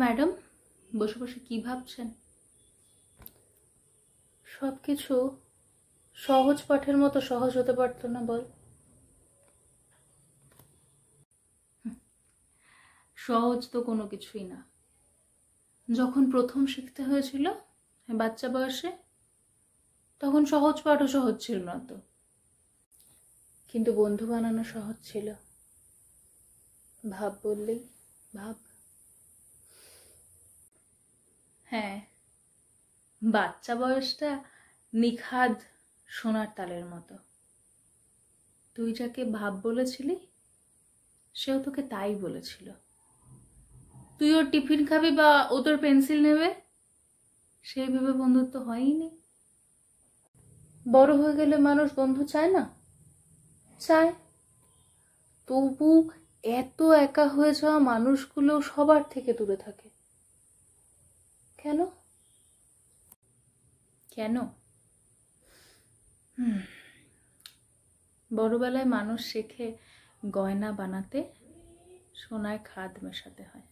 Madam, বসে বসে কি ভাবছেন? সবকিছু সহজ পাঠের মতো সহজ হতে পারতো না বল? সহজ তো কোনো কিছুই না। যখন প্রথম শিখতে হয়েছিল বাচ্চা বয়সে, তখন সহজ পাঠও সহজ ছিল না তো, কিন্তু বন্ধু বানানো সহজ ছিল। ভাব বললেই ভাব। হ্যাঁ, বাচ্চা বয়সটা নিখাদ সোনার তালের মতো। তুই যাকে ভাব বলেছিলি, সেও তোকে তাই বলেছিল। তুই ওর টিফিন খাবি বা ও তোর পেন্সিল নেবে, সেই ভেবে বন্ধুত্ব হয়নি। বড় হয়ে গেলে মানুষ বন্ধু চায় না? চায়। তবু এত একা হয়ে যাওয়া মানুষগুলো সবার থেকে দূরে থাকে কেন? কেন? বড়বেলায় মানুষ শেখে গয়না বানাতে সোনায় খাদ মেশাতে হয়।